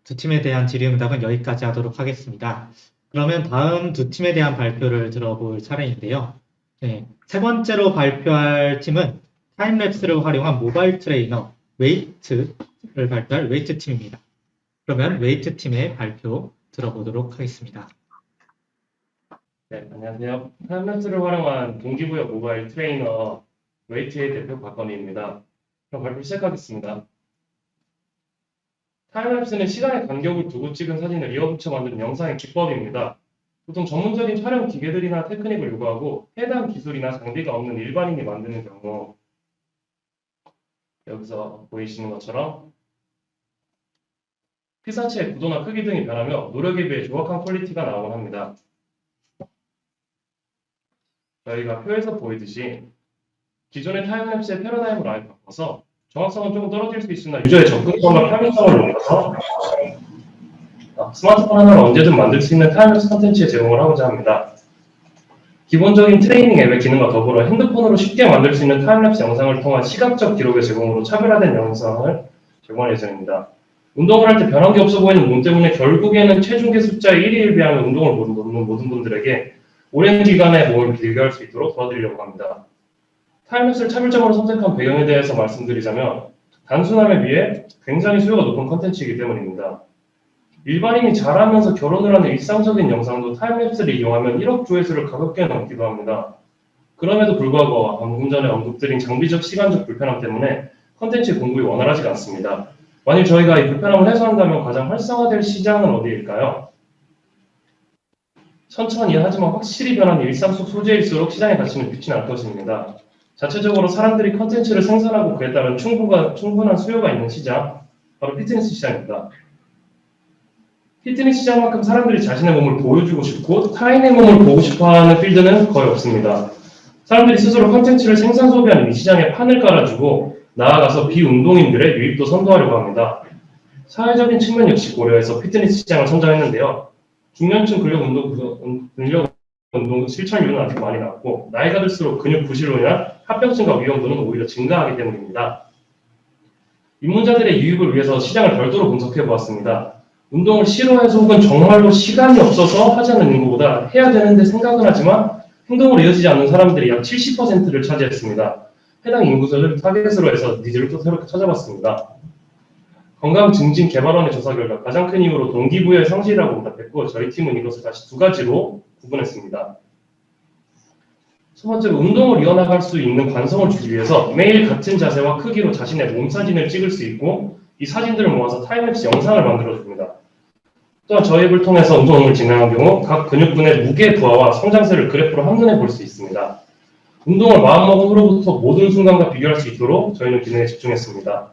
두 팀에 대한 질의응답은 여기까지 하도록 하겠습니다. 그러면 다음 두 팀에 대한 발표를 들어볼 차례인데요. 네, 세 번째로 발표할 팀은 타임랩스를 활용한 모바일 트레이너 웨이트를 발표할 웨이트 팀입니다. 그러면 웨이트 팀의 발표 들어보도록 하겠습니다. 네, 안녕하세요. 타임랩스를 활용한 동기부여 모바일 트레이너 웨이트의 대표 박건희입니다. 그럼 발표 시작하겠습니다. 타임랩스는 시간의 간격을 두고 찍은 사진을 이어붙여 만드는 영상의 기법입니다. 보통 전문적인 촬영 기계들이나 테크닉을 요구하고 해당 기술이나 장비가 없는 일반인이 만드는 경우 여기서 보이시는 것처럼 피사체의 구도나 크기 등이 변하며 노력에 비해 조악한 퀄리티가 나오곤 합니다. 저희가 표에서 보이듯이 기존의 타임랩스의 패러다임을 아예 바꿔서 정확성은 조금 떨어질 수 있으나 유저의 접근성과 편의성을 높여서 스마트폰 하나로 언제든 만들 수 있는 타임랩스 콘텐츠에 제공을 하고자 합니다. 기본적인 트레이닝 앱의 기능과 더불어 핸드폰으로 쉽게 만들 수 있는 타임랩스 영상을 통한 시각적 기록의 제공으로 차별화된 영상을 제공할 예정입니다. 운동을 할 때 변한 게 없어 보이는 몸 때문에 결국에는 체중계 숫자의 1위에 비하면 운동을 모르는 모든 분들에게 오랜 기간의 몸을 비교할 수 있도록 도와드리려고 합니다. 타임랩스를 차별적으로 선택한 배경에 대해서 말씀드리자면 단순함에 비해 굉장히 수요가 높은 컨텐츠이기 때문입니다. 일반인이 잘하면서 결혼을 하는 일상적인 영상도 타임랩스를 이용하면 1억 조회수를 가볍게 넘기도 합니다. 그럼에도 불구하고 방금 전에 언급드린 장비적 시간적 불편함 때문에 컨텐츠 공급이 원활하지가 않습니다. 만일 저희가 이 불편함을 해소한다면 가장 활성화될 시장은 어디일까요? 천천히 하지만 확실히 변하는 일상 속 소재일수록 시장의 가치는 빛이 날 것입니다. 자체적으로 사람들이 컨텐츠를 생산하고 그에 따른 충분한 수요가 있는 시장, 바로 피트니스 시장입니다. 피트니스 시장만큼 사람들이 자신의 몸을 보여주고 싶고 타인의 몸을 보고 싶어하는 필드는 거의 없습니다. 사람들이 스스로 컨텐츠를 생산 소비하는 이 시장에 판을 깔아주고 나아가서 비운동인들의 유입도 선도하려고 합니다. 사회적인 측면 역시 고려해서 피트니스 시장을 선정했는데요. 중년층 근력 운동 실천율은 아직 많이 낮고 나이가 들수록 근육 부실로 인한 합병증과 위험도는 오히려 증가하기 때문입니다. 입문자들의 유입을 위해서 시장을 별도로 분석해 보았습니다. 운동을 싫어해서 혹은 정말로 시간이 없어서 하지 않는 인구보다 해야 되는데 생각은 하지만 행동으로 이어지지 않는 사람들이 약 70%를 차지했습니다. 해당 인구수를 타겟으로 해서 니즈를 또 새롭게 찾아봤습니다. 건강증진개발원의 조사 결과 가장 큰 이유로 동기부여의 상실이라고 응답했고 저희 팀은 이것을 다시 두 가지로 구분했습니다. 첫 번째로 운동을 이어나갈 수 있는 관성을 주기 위해서 매일 같은 자세와 크기로 자신의 몸 사진을 찍을 수 있고 이 사진들을 모아서 타임랩스 영상을 만들어줍니다. 또한 저희 앱을 통해서 운동을 진행한 경우 각 근육군의 무게 부하와 성장세를 그래프로 한눈에 볼 수 있습니다. 운동을 마음먹은 후로부터 모든 순간과 비교할 수 있도록 저희는 기능에 집중했습니다.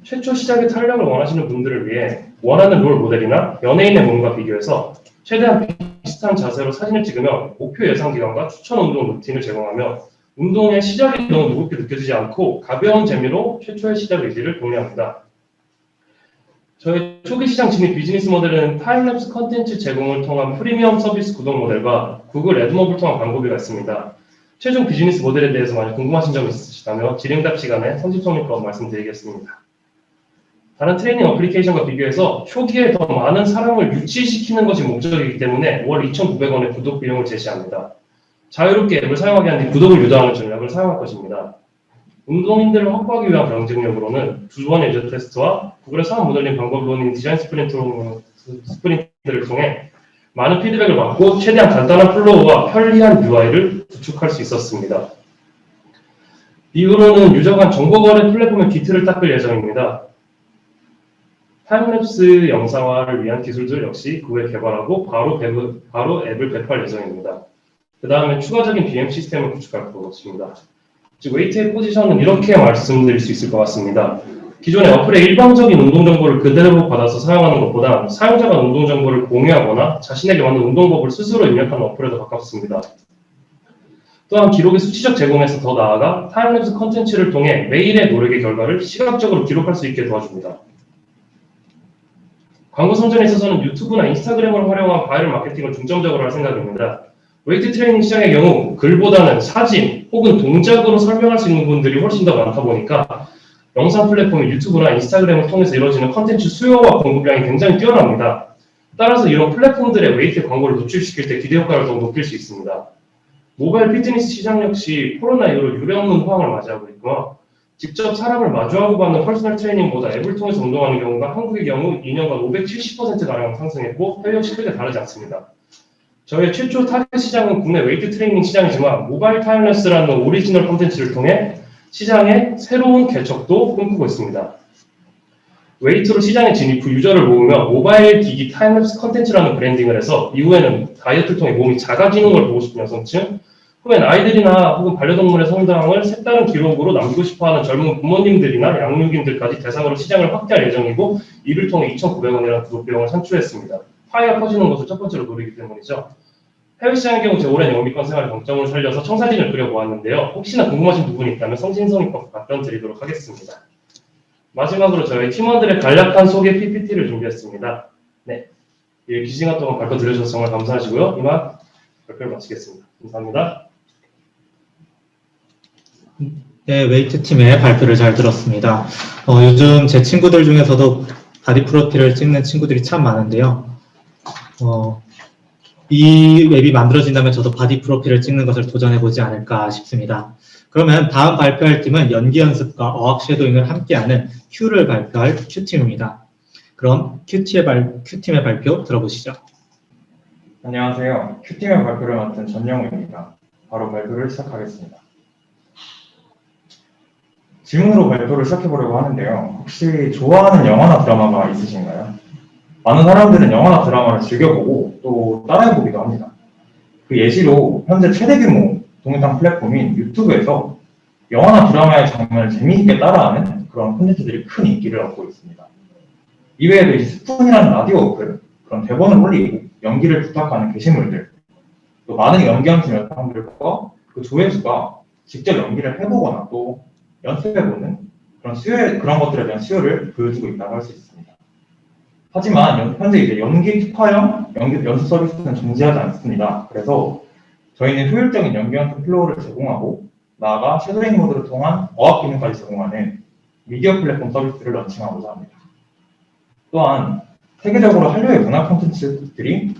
최초 시작의 탄력을 원하시는 분들을 위해 원하는 롤 모델이나 연예인의 몸과 비교해서 최대한 비슷한 자세로 사진을 찍으면 목표 예상 기간과 추천 운동 루틴을 제공하며 운동의 시작이 너무 무겁게 느껴지지 않고 가벼운 재미로 최초의 시작 의지를 독려합니다. 저희 초기 시장 진입 비즈니스 모델은 타임랩스 컨텐츠 제공을 통한 프리미엄 서비스 구독 모델과 구글 애드모브를 통한 광고비가 있습니다. 최종 비즈니스 모델에 대해서 만약 궁금하신 점 있으시다면 질의응답 시간에 선집성의껏 말씀드리겠습니다. 다른 트레이닝 어플리케이션과 비교해서 초기에 더 많은 사람을 유치시키는 것이 목적이기 때문에 월 2,900원의 구독 비용을 제시합니다. 자유롭게 앱을 사용하게 한 뒤 구독을 유도하는 전략을 사용할 것입니다. 운동인들을 확보하기 위한 경쟁력으로는 두 번의 유저 테스트와 구글의 사업 모델링 방법론인 디자인 스프린트를 통해 많은 피드백을 받고 최대한 간단한 플로우와 편리한 UI를 구축할 수 있었습니다. 이후로는 유저 간 정보 거래 플랫폼의 기틀을 닦을 예정입니다. 타임랩스 영상화를 위한 기술들 역시 그 후에 개발하고 바로 앱을 배포할 예정입니다. 그 다음에 추가적인 BM 시스템을 구축할 것입니다. 즉 웨이트의 포지션은 이렇게 말씀드릴 수 있을 것 같습니다. 기존의 어플의 일방적인 운동 정보를 그대로 받아서 사용하는 것보다 사용자가 운동 정보를 공유하거나 자신에게 맞는 운동법을 스스로 입력하는 어플에 더 가깝습니다. 또한 기록의 수치적 제공에서 더 나아가 타임랩스 컨텐츠를 통해 매일의 노력의 결과를 시각적으로 기록할 수 있게 도와줍니다. 광고 선전에 있어서는 유튜브나 인스타그램을 활용한 바이럴 마케팅을 중점적으로 할 생각입니다. 웨이트 트레이닝 시장의 경우 글보다는 사진 혹은 동작으로 설명할 수 있는 분들이 훨씬 더 많다 보니까 영상 플랫폼 유튜브나 인스타그램을 통해서 이루어지는 컨텐츠 수요와 공급량이 굉장히 뛰어납니다. 따라서 이런 플랫폼들의 웨이트 광고를 노출시킬 때 기대 효과를 더 높일 수 있습니다. 모바일 피트니스 시장 역시 코로나 이후로 유례없는 호황을 맞이하고 있고요. 직접 사람을 마주하고 받는 퍼스널 트레이닝보다 앱을 통해서 운동하는 경우가 한국의 경우 2년간 570%가량 상승했고 해외 역시 크게 다르지 않습니다. 저희 최초 타겟 시장은 국내 웨이트 트레이닝 시장이지만 모바일 타임랩스라는 오리지널 콘텐츠를 통해 시장의 새로운 개척도 꿈꾸고 있습니다. 웨이트로 시장에 진입 후 유저를 모으며 모바일 기기 타임랩스 컨텐츠라는 브랜딩을 해서 이후에는 다이어트를 통해 몸이 작아지는 걸 보고 싶은 여성층, 후엔 아이들이나 혹은 반려동물의 성장을 색다른 기록으로 남기고 싶어하는 젊은 부모님들이나 양육인들까지 대상으로 시장을 확대할 예정이고 이를 통해 2,900원이라는 구독 비용을 산출했습니다. 파이가 커지는 것을 첫 번째로 노리기 때문이죠. 해외 시장의 경우 제 오랜 영미권 생활의 정점을 살려서 청사진을 그려보았는데요. 혹시나 궁금하신 부분이 있다면 성심성의껏 답변 드리도록 하겠습니다. 마지막으로 저희 팀원들의 간략한 소개 PPT를 준비했습니다. 네, 이 기시간 동안 발표 들려주셔서 정말 감사하시고요. 이만 발표를 마치겠습니다. 감사합니다. 네, 웨이트 팀의 발표를 잘 들었습니다. 요즘 제 친구들 중에서도 바디 프로필을 찍는 친구들이 참 많은데요. 이 웹이 만들어진다면 저도 바디 프로필을 찍는 것을 도전해보지 않을까 싶습니다. 그러면 다음 발표할 팀은 연기 연습과 어학 쉐도잉을 함께하는 Q를 발표할 Q팀입니다. 그럼 Q팀의 발표 들어보시죠. 안녕하세요. Q팀의 발표를 맡은 전영우입니다. 바로 발표를 시작하겠습니다. 질문으로 발표를 시작해보려고 하는데요. 혹시 좋아하는 영화나 드라마가 있으신가요? 많은 사람들은 영화나 드라마를 즐겨보고 또 따라해보기도 합니다. 그 예시로 현재 최대 규모 동영상 플랫폼인 유튜브에서 영화나 드라마의 장면을 재미있게 따라하는 그런 콘텐츠들이 큰 인기를 얻고 있습니다. 이외에도 이 스푼이라는 라디오 어플, 그런 대본을 올리고 연기를 부탁하는 게시물들, 또 많은 연기하는 여성들과 그 조회수가 직접 연기를 해보거나 또 연습해보는 그런 것들에 대한 수요를 보여주고 있다고 할 수 있습니다. 하지만 현재 이제 연기 특화형 연기 연수 서비스는 존재하지 않습니다. 그래서 저희는 효율적인 연기 연습 플로우를 제공하고 나아가 쉐도잉 모드를 통한 어학 기능까지 제공하는 미디어 플랫폼 서비스를 런칭하고자 합니다. 또한 세계적으로 한류의 문화 콘텐츠들이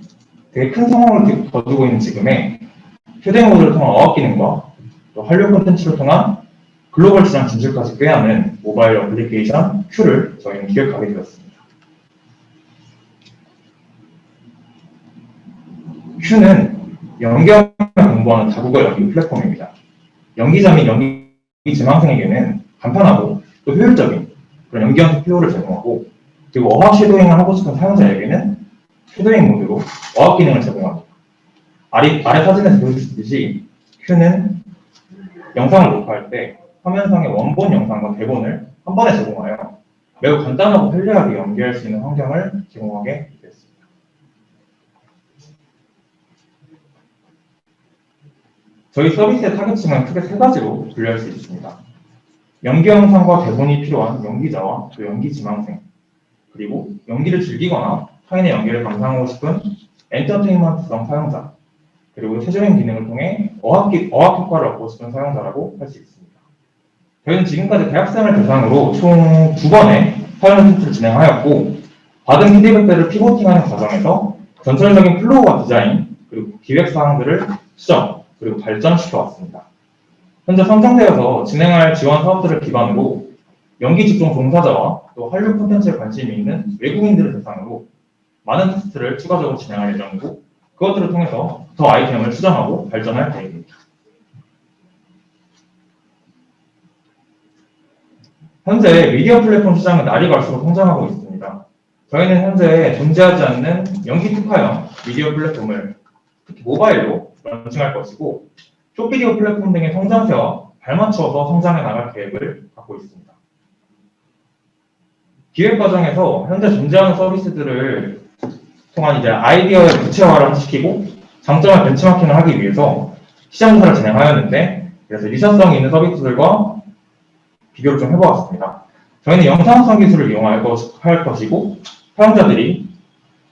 되게 큰 성공을 거두고 있는 지금에 쉐도잉 모드를 통한 어학 기능과 또 한류 콘텐츠를 통한 글로벌 시장 진출까지 꾀하는 모바일 어플리케이션 Q를 저희는 기획하게 되었습니다. Q는 연기를 공부하는 다국어 연기 플랫폼입니다. 연기자 및 연기 지망생에게는 간편하고 또 효율적인 그런 연기 연습 플로우를 제공하고 그리고 어학 쉐도잉을 하고 싶은 사용자에게는 쉐도잉 모드로 어학 기능을 제공합니다. 아래 사진에서 보실 수 있듯이 Q는 영상을 녹화할 때 화면상의 원본 영상과 대본을 한 번에 제공하여 매우 간단하고 편리하게 연기할 수 있는 환경을 제공하게 됐습니다. 저희 서비스의 타겟층은 크게 세 가지로 분류할 수 있습니다. 연기 영상과 대본이 필요한 연기자와 또 연기 지망생, 그리고 연기를 즐기거나 타인의 연기를 감상하고 싶은 엔터테인먼트성 사용자, 그리고 최적인 기능을 통해 어학 효과를 얻고 싶은 사용자라고 할 수 있습니다. 저희는 지금까지 대학생을 대상으로 총 2번의 사용 테스트를 진행하였고 받은 피드백들을 피보팅하는 과정에서 전체적인 플로우와 디자인, 그리고 기획 사항들을 수정, 그리고 발전시켜 왔습니다. 현재 선정되어서 진행할 지원 사업들을 기반으로 연기 직종 종사자와 또 한류 콘텐츠에 관심이 있는 외국인들을 대상으로 많은 테스트를 추가적으로 진행할 예정이고 그것들을 통해서 더 아이템을 수정하고 발전할 계획입니다. 현재 미디어 플랫폼 시장은 날이 갈수록 성장하고 있습니다. 저희는 현재 존재하지 않는 연기 특화형 미디어 플랫폼을 특히 모바일로 런칭할 것이고 숏비디오 플랫폼 등의 성장세와 발맞춰서 성장해 나갈 계획을 갖고 있습니다. 기획 과정에서 현재 존재하는 서비스들을 통한 이제 아이디어의 구체화를 시키고 장점을 벤치마킹을 하기 위해서 시장 조사를 진행하였는데 그래서 리서성 있는 서비스들과 비교를 좀 해보았습니다. 저희는 영상합성 기술을 이용할 것이고 사용자들이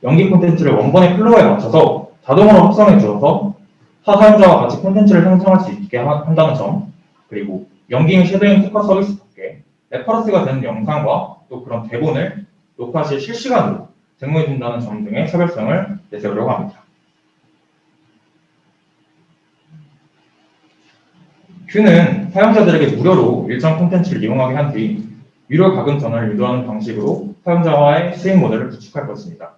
연기 콘텐츠를 원본의 플로우에 맞춰서 자동으로 합성해 주어서 타 사용자와 같이 콘텐츠를 생성할 수 있게 한다는 점, 그리고 연기 및 쉐도잉 특화 서비스답게 레퍼런스가 되는 영상과 또 그런 대본을 녹화 시 실시간으로 제공해준다는 점 등의 차별성을 내세우려고 합니다. 큐는 사용자들에게 무료로 일정 콘텐츠를 이용하게 한 뒤 유료 가금 전환을 유도하는 방식으로 사용자와의 수익 모델을 구축할 것입니다.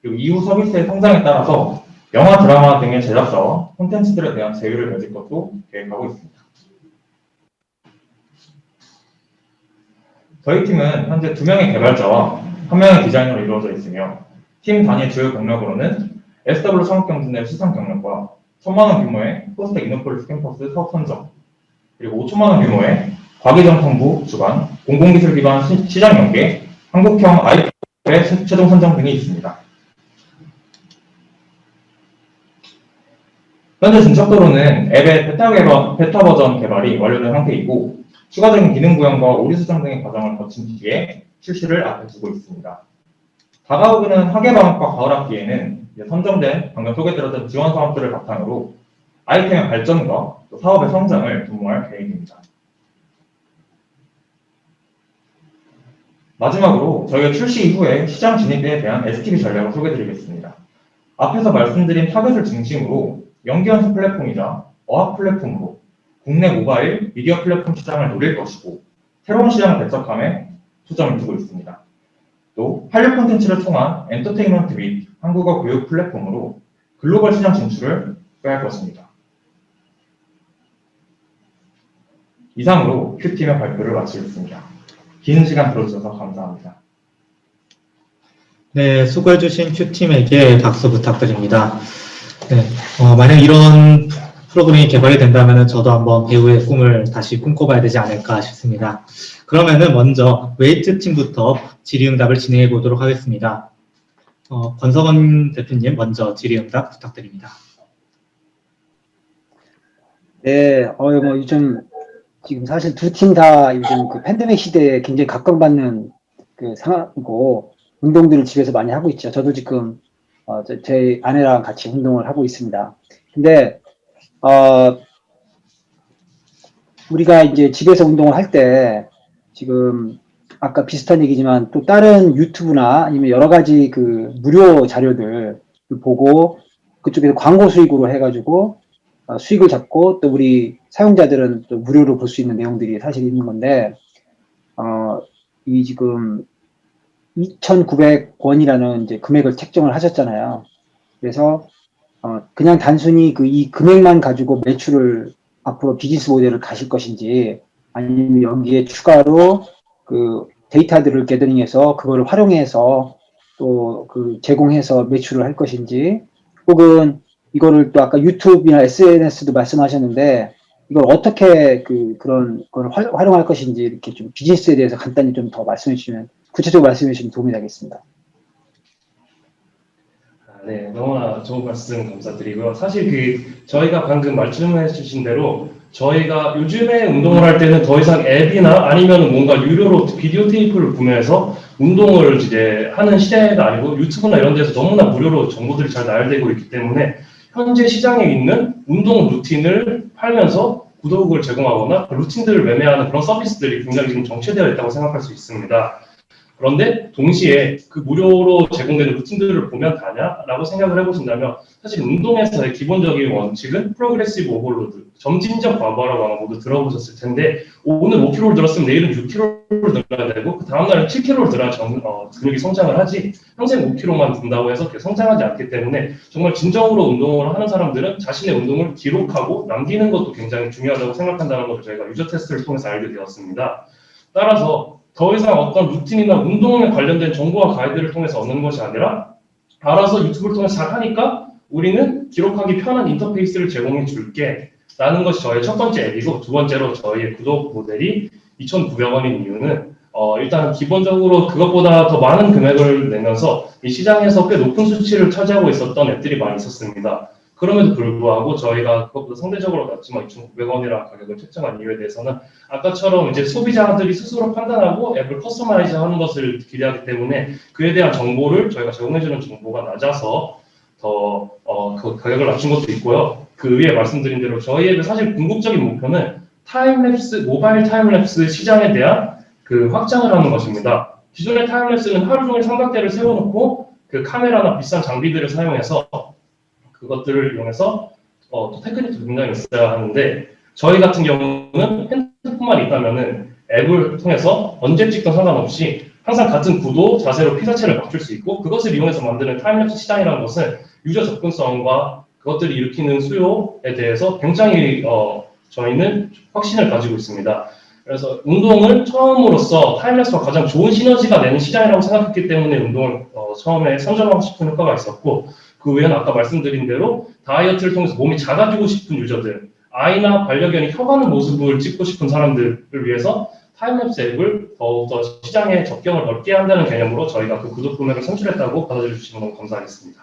그리고 이후 서비스의 성장에 따라서 영화, 드라마 등의 제작사와 콘텐츠들에 대한 제휴를 맺을 것도 계획하고 있습니다. 저희 팀은 현재 2명의 개발자와 1명의 디자이너로 이루어져 있으며 팀 단위 주요 경력으로는 SW 창업경진의 시장 경력과 1,000만 원 규모의 포스텍 이노폴리스 캠퍼스 사업 선정, 그리고 5천만 원 규모의 과기정통부 주관, 공공기술 기반 시장 연계, 한국형 IP의 최종 선정 등이 있습니다. 현재 진척도로는 앱의 베타 버전 개발이 완료된 상태이고 추가적인 기능 구현과 오류 수정 등의 과정을 거친 뒤에 출시를 앞에 두고 있습니다. 다가오는 학예방학과 가을학기에는 선정된 방금 소개드렸던 지원 사업들을 바탕으로 아이템의 발전과 또 사업의 성장을 도모할 계획입니다. 마지막으로 저희가 출시 이후에 시장 진입에 대한 STB 전략을 소개드리겠습니다. 앞에서 말씀드린 타겟을 중심으로 연계연수 플랫폼이자 어학 플랫폼으로 국내 모바일 미디어 플랫폼 시장을 노릴 것이고 새로운 시장을 배척함에 초점을 두고 있습니다. 또 한류 콘텐츠를 통한 엔터테인먼트 및 한국어 교육 플랫폼으로 글로벌 시장 진출을 꾀할 것입니다. 이상으로 큐팀의 발표를 마치겠습니다. 긴 시간 들어주셔서 감사합니다. 네, 수고해주신 큐팀에게 박수 부탁드립니다. 네, 만약 이런 프로그램이 개발이 된다면 저도 한번 배우의 꿈을 다시 꿈꿔봐야 되지 않을까 싶습니다. 그러면은 먼저 웨이트 팀부터 질의응답을 진행해 보도록 하겠습니다. 권석원 대표님 먼저 질의응답 부탁드립니다. 네, 뭐 요즘 지금 사실 두 팀 다 요즘 그 팬데믹 시대에 굉장히 각광받는 그 상황이고 운동들을 집에서 많이 하고 있죠. 저도 지금 제 아내랑 같이 운동을 하고 있습니다. 근데 우리가 이제 집에서 운동을 할 때 지금 아까 비슷한 얘기지만 또 다른 유튜브나 아니면 여러 가지 그 무료 자료들 보고 그쪽에서 광고 수익으로 해가지고 수익을 잡고 또 우리 사용자들은 또 무료로 볼 수 있는 내용들이 사실 있는 건데 이 지금 2,900원이라는 이제 금액을 책정을 하셨잖아요. 그래서 그냥 단순히 이 금액만 가지고 매출을 앞으로 비즈니스 모델을 가실 것인지 아니면 여기에 추가로 그 데이터들을 게더링해서 그거를 활용해서 또 제공해서 매출을 할 것인지 혹은 이거를 또 아까 유튜브나 SNS도 말씀하셨는데 이걸 어떻게 그런 걸 활용할 것인지 이렇게 좀 비즈니스에 대해서 간단히 좀 더 말씀해 주시면 구체적으로 말씀해 주시면 도움이 되겠습니다. 네, 너무나 좋은 말씀 감사드리고요. 사실 저희가 방금 말씀해 주신 대로 저희가 요즘에 운동을 할 때는 더 이상 앱이나 아니면 뭔가 유료로 비디오 테이프를 구매해서 운동을 이제 하는 시대가 아니고 유튜브나 이런 데서 너무나 무료로 정보들이 잘 나열되고 있기 때문에 현재 시장에 있는 운동 루틴을 팔면서 구독을 제공하거나 그 루틴들을 매매하는 그런 서비스들이 굉장히 지금 정체되어 있다고 생각할 수 있습니다. 그런데 동시에 그 무료로 제공되는 루틴들을 보면 다냐라고 생각을 해보신다면 사실 운동에서의 기본적인 원칙은 프로그레시브 오버로드, 점진적 과부하라고 아마 모두 들어보셨을 텐데 오늘 5kg를 들었으면 내일은 6kg를 들어야 되고 그 다음날은 7kg를 들어야 근육이 성장을 하지 평생 5kg만 든다고 해서 성장하지 않기 때문에 정말 진정으로 운동을 하는 사람들은 자신의 운동을 기록하고 남기는 것도 굉장히 중요하다고 생각한다는 것을 저희가 유저 테스트를 통해서 알게 되었습니다. 따라서 더 이상 어떤 루틴이나 운동에 관련된 정보와 가이드를 통해서 얻는 것이 아니라 알아서 유튜브를 통해서 잘 하니까 우리는 기록하기 편한 인터페이스를 제공해 줄게 라는 것이 저의 첫 번째 앱이고 두 번째로 저희의 구독 모델이 2,900원인 이유는 일단 기본적으로 그것보다 더 많은 금액을 내면서 이 시장에서 꽤 높은 수치를 차지하고 있었던 앱들이 많이 있었습니다. 그럼에도 불구하고 저희가 그것보다 상대적으로 낮지만 2,900원이라는 가격을 책정한 이유에 대해서는 아까처럼 이제 소비자들이 스스로 판단하고 앱을 커스터마이즈 하는 것을 기대하기 때문에 그에 대한 정보를 저희가 제공해주는 정보가 낮아서 더 그 가격을 낮춘 것도 있고요. 그 위에 말씀드린 대로 저희 앱의 사실 궁극적인 목표는 타임랩스, 모바일 타임랩스 시장에 대한 그 확장을 하는 것입니다. 기존의 타임랩스는 하루 종일 삼각대를 세워놓고 그 카메라나 비싼 장비들을 사용해서 그것들을 이용해서 또 테크닉도 굉장히 있어야 하는데 저희 같은 경우는 핸드폰만 있다면은 앱을 통해서 언제 찍든 상관없이 항상 같은 구도, 자세로 피사체를 맞출 수 있고 그것을 이용해서 만드는 타임랩스 시장이라는 것은 유저 접근성과 그것들이 일으키는 수요에 대해서 굉장히 저희는 확신을 가지고 있습니다. 그래서 운동을 처음으로써 타임랩스와 가장 좋은 시너지가 되는 시장이라고 생각했기 때문에 운동을 처음에 선점하고 싶은 효과가 있었고 그 외에는 아까 말씀드린 대로 다이어트를 통해서 몸이 작아지고 싶은 유저들, 아이나 반려견이 혀가는 모습을 찍고 싶은 사람들을 위해서 타임랩스 앱을 더욱더 시장에 접경을 넓게 한다는 개념으로 저희가 그 구독 금액을 선출했다고 받아들여 주시면 너무 감사하겠습니다.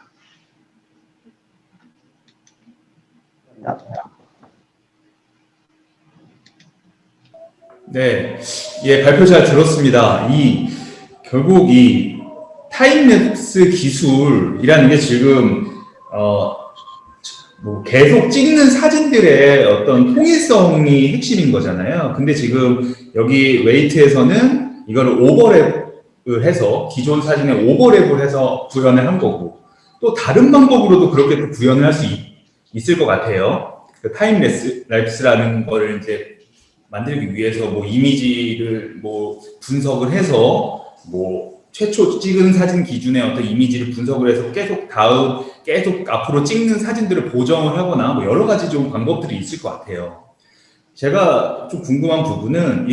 네, 예, 발표 잘 들었습니다. 결국 이 타임랩스 기술이라는 게 지금, 뭐 계속 찍는 사진들의 어떤 통일성이 핵심인 거잖아요. 근데 지금 여기 웨이트에서는 이거를 오버랩을 해서, 기존 사진에 오버랩을 해서 구현을 한 거고, 또 다른 방법으로도 그렇게 또 구현을 할 수 있을 것 같아요. 그 타임랩스라는 거를 이제 만들기 위해서 뭐 이미지를 뭐 분석을 해서 뭐 최초 찍은 사진 기준의 어떤 이미지를 분석을 해서 계속 앞으로 찍는 사진들을 보정을 하거나 뭐 여러 가지 좀 방법들이 있을 것 같아요. 제가 좀 궁금한 부분은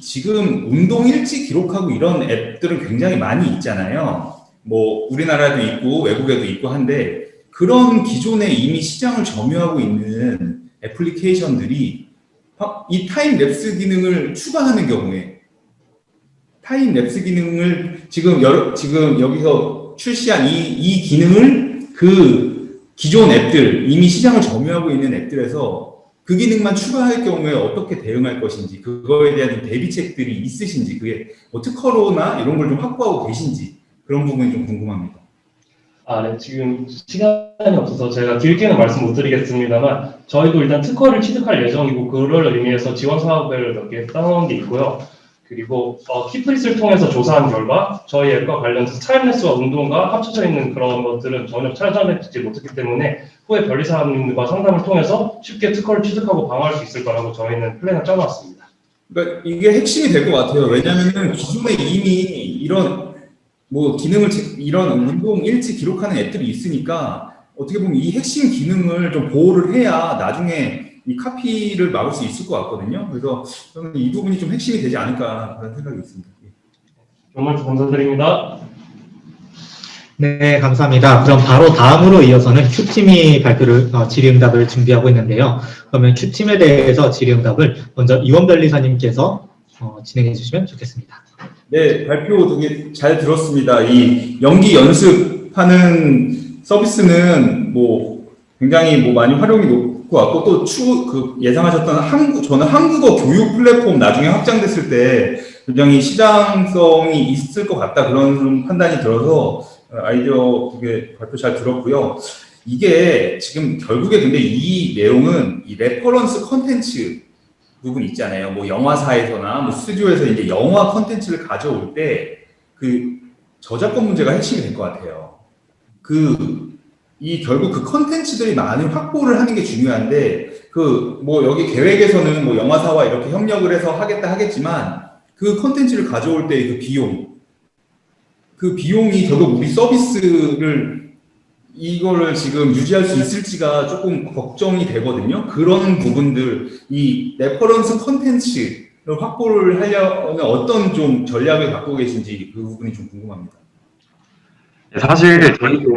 지금 운동 일지 기록하고 이런 앱들은 굉장히 많이 있잖아요. 뭐 우리나라도 있고 외국에도 있고 한데 그런 기존에 이미 시장을 점유하고 있는 애플리케이션들이 이 타임랩스 기능을 추가하는 경우에 타임랩스 기능을 지금 여기서 출시한 이 기능을 그 기존 앱들, 이미 시장을 점유하고 있는 앱들에서 그 기능만 추가할 경우에 어떻게 대응할 것인지, 그거에 대한 대비책들이 있으신지, 그게 뭐 특허로나 이런 걸 좀 확보하고 계신지, 그런 부분이 좀 궁금합니다. 네, 지금 시간이 없어서 제가 길게는 말씀 못 드리겠습니다만 저희도 일단 특허를 취득할 예정이고 그걸 의미해서 지원 사업을 몇 개 따놓은 게 있고요. 그리고 키프릿을 통해서 조사한 결과 저희 앱과 관련해서 타임랩스와 운동과 합쳐져 있는 그런 것들은 전혀 찾아내지 못했기 때문에 후에 변리사님과 상담을 통해서 쉽게 특허를 취득하고 방어할 수 있을 거라고 저희는 플랜을 짜놨습니다. 그러니까 이게 핵심이 될 것 같아요. 왜냐하면 기존에 이미 이런 뭐 기능을 이런 운동 일지 기록하는 앱들이 있으니까 어떻게 보면 이 핵심 기능을 좀 보호를 해야 나중에 이 카피를 막을 수 있을 것 같거든요. 그래서 저는 이 부분이 좀 핵심이 되지 않을까 그런 생각이 있습니다. 정말 감사드립니다. 네, 감사합니다. 그럼 바로 다음으로 이어서는 Q팀이 질의응답을 준비하고 있는데요. 그러면 Q팀에 대해서 질의응답을 먼저 이원 변리사님께서 진행해 주시면 좋겠습니다. 네, 발표 되게 잘 들었습니다. 이 연기 연습하는 서비스는 뭐 굉장히 뭐 많이 활용이 높고 왔고 또 예상하셨던 저는 한국어 교육 플랫폼 나중에 확장됐을 때 굉장히 시장성이 있을 것 같다 그런 판단이 들어서 아이디어 되게 발표 잘 들었고요. 이게 지금 결국에 근데 이 내용은 이 레퍼런스 컨텐츠 부분 있잖아요. 뭐 영화사에서나 뭐 스튜디오에서 이제 영화 컨텐츠를 가져올 때 그 저작권 문제가 핵심이 될 것 같아요. 결국 그 컨텐츠들이 많은 확보를 하는 게 중요한데 뭐 여기 계획에서는 뭐 영화사와 이렇게 협력을 해서 하겠지만 그 컨텐츠를 가져올 때 그 비용이 결국 우리 서비스를 이거를 지금 유지할 수 있을지가 조금 걱정이 되거든요. 그런 부분들, 이 레퍼런스 컨텐츠를 확보를 하려면 어떤 좀 전략을 갖고 계신지 그 부분이 좀 궁금합니다. 사실 저희도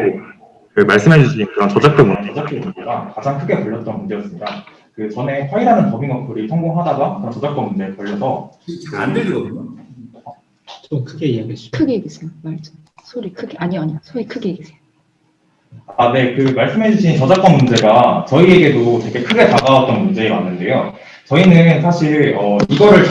그 말씀해주신 그런 저작권 문제가 가장 크게 걸렸던 문제였습니다. 그 전에 허이라는 더빙 어플이 성공하다가 그런 저작권 문제에 걸려서 안 들리거든요. 좀 크게 이야기해 주시죠. 크게 얘기세요. 말 좀. 소리 크게. 아니요. 소리 크게 얘기세요. 네, 그 말씀해주신 저작권 문제가 저희에게도 되게 크게 다가왔던 문제였는데요. 저희는 사실 이거를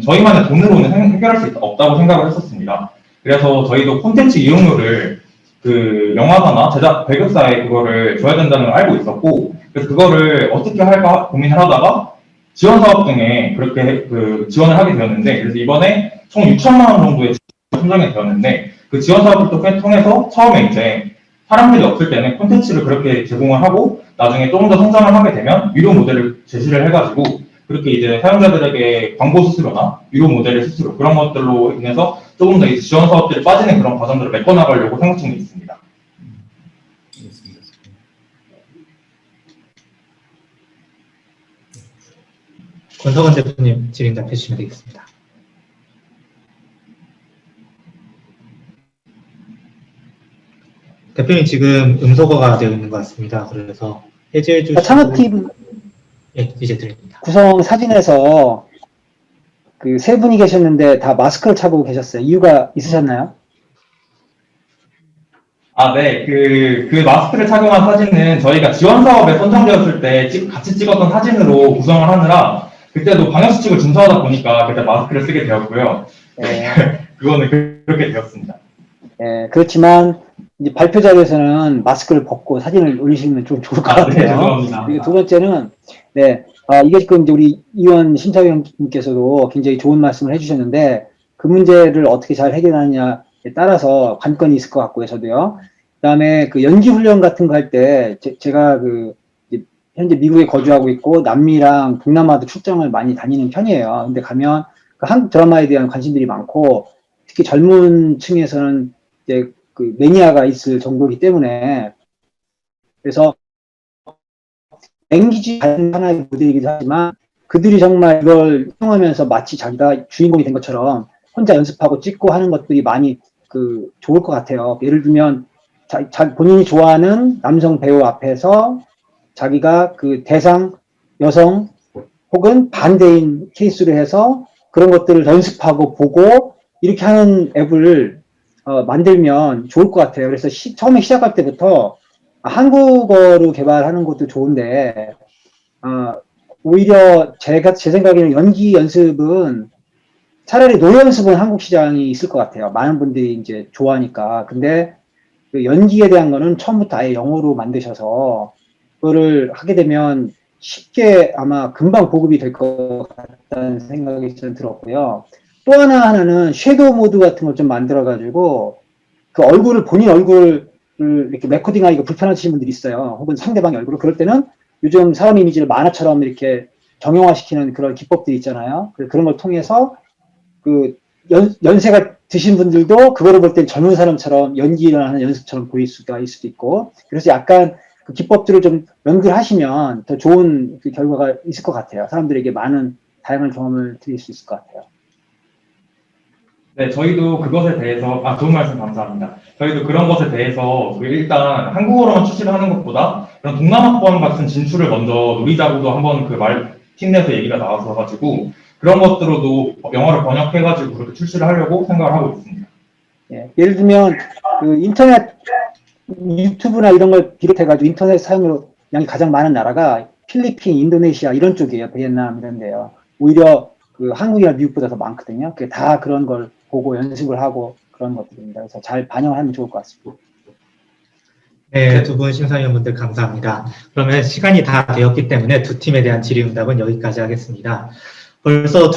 저희만의 돈으로는 해결할 수 없다고 생각을 했었습니다. 그래서 저희도 콘텐츠 이용료를 그 영화사나 제작 배급사에 그거를 줘야 된다는 걸 알고 있었고, 그래서 그거를 어떻게 할까 고민을 하다가 지원 사업 등에 그렇게 그 지원을 하게 되었는데, 그래서 이번에 총 6천만 원 정도의 선정이 되었는데, 그 지원 사업을 또 통해서 처음에 이제 사람들이 없을 때는 콘텐츠를 그렇게 제공을 하고, 나중에 조금 더 성장을 하게 되면 유료 모델을 제시를 해가지고, 그렇게 이제 사용자들에게 광고 수수료나 유료 모델의 수수료, 그런 것들로 인해서 조금 더 이제 지원 사업들이 빠지는 그런 과정들을 메꿔나가려고 생각 중에 있습니다. 알겠습니다. 권석원 대표님 질의 답해 주시면 되겠습니다. 대표님 지금 음소거가 되어 있는 것 같습니다. 그래서 해제해 주시고 창업팀 예, 이제 들립니다. 구성 사진에서 그 세 분이 계셨는데 다 마스크를 차고 계셨어요. 이유가 있으셨나요? 아, 네. 그 마스크를 착용한 사진은 저희가 지원 사업에 선정되었을 때 같이 찍었던 사진으로 구성을 하느라 그때도 방역수칙을 준수하다 보니까 그때 마스크를 쓰게 되었고요. 그거는 그렇게 되었습니다. 예, 그렇지만 이제 발표 자리에서는 마스크를 벗고 사진을 올리시면 좀 좋을 것 같아요. 네, 죄송합니다. 그리고 두 번째는, 네, 이게 지금 이제 우리 이원 심사위원님께서도 굉장히 좋은 말씀을 해주셨는데, 그 문제를 어떻게 잘 해결하느냐에 따라서 관건이 있을 것 같고요, 저도요. 그 다음에 그 연기훈련 같은 거 할 때, 제가 이제 현재 미국에 거주하고 있고, 남미랑 동남아도 출장을 많이 다니는 편이에요. 근데 가면 그 한국 드라마에 대한 관심들이 많고, 특히 젊은 층에서는 이제 그 매니아가 있을 정도이기 때문에, 그래서 랭귀지 하나의 모델이기도 하지만 그들이 정말 이걸 활용하면서 마치 자기가 주인공이 된 것처럼 혼자 연습하고 찍고 하는 것들이 많이 그 좋을 것 같아요. 예를 들면 본인이 좋아하는 남성 배우 앞에서 자기가 그 대상 여성 혹은 반대인 케이스로 해서 그런 것들을 연습하고 보고 이렇게 하는 앱을 만들면 좋을 것 같아요. 그래서 처음에 시작할 때부터 한국어로 개발하는 것도 좋은데, 오히려 제 생각에는 연기 연습은 차라리 노래 연습은 한국 시장이 있을 것 같아요. 많은 분들이 이제 좋아하니까. 근데 그 연기에 대한 거는 처음부터 아예 영어로 만드셔서 그거를 하게 되면 쉽게 아마 금방 보급이 될 것 같다는 생각이 좀 들었고요. 또 하나는 섀도우 모드 같은 걸 좀 만들어가지고 그 본인 얼굴을 이렇게 레코딩하기가 불편하신 분들이 있어요. 혹은 상대방의 얼굴을. 그럴 때는 요즘 사람 이미지를 만화처럼 이렇게 정형화시키는 그런 기법들이 있잖아요. 그런 걸 통해서 그 연세가 드신 분들도 그거를 볼 때 젊은 사람처럼 연기를 하는 연습처럼 보일 수가 있을 수도 있고. 그래서 약간 그 기법들을 좀 연결하시면 더 좋은 그 결과가 있을 것 같아요. 사람들에게 많은 다양한 경험을 드릴 수 있을 것 같아요. 네, 저희도 그것에 대해서, 좋은 말씀 감사합니다. 저희도 그런 것에 대해서 일단 한국어로만 출시를 하는 것보다 그런 동남아권 같은 진출을 먼저 노리자고도 한번 팀 내에서 얘기가 나와서 그런 것들로도 영어를 번역해가지고 그렇게 출시를 하려고 생각을 하고 있습니다. 예, 예를 들면 그 인터넷 유튜브나 이런 걸 비롯해가지고 인터넷 사용량이 가장 많은 나라가 필리핀, 인도네시아 이런 쪽이에요. 베트남 이런 데요. 오히려 그 한국이나 미국보다 더 많거든요. 그게 다 그런 걸 보고 연습을 하고 그런 것들입니다. 그래서 잘 반영하면 좋을 것 같습니다. 네, 두 분 심사위원분들 감사합니다. 그러면 시간이 다 되었기 때문에 두 팀에 대한 질의응답은 여기까지 하겠습니다. 벌써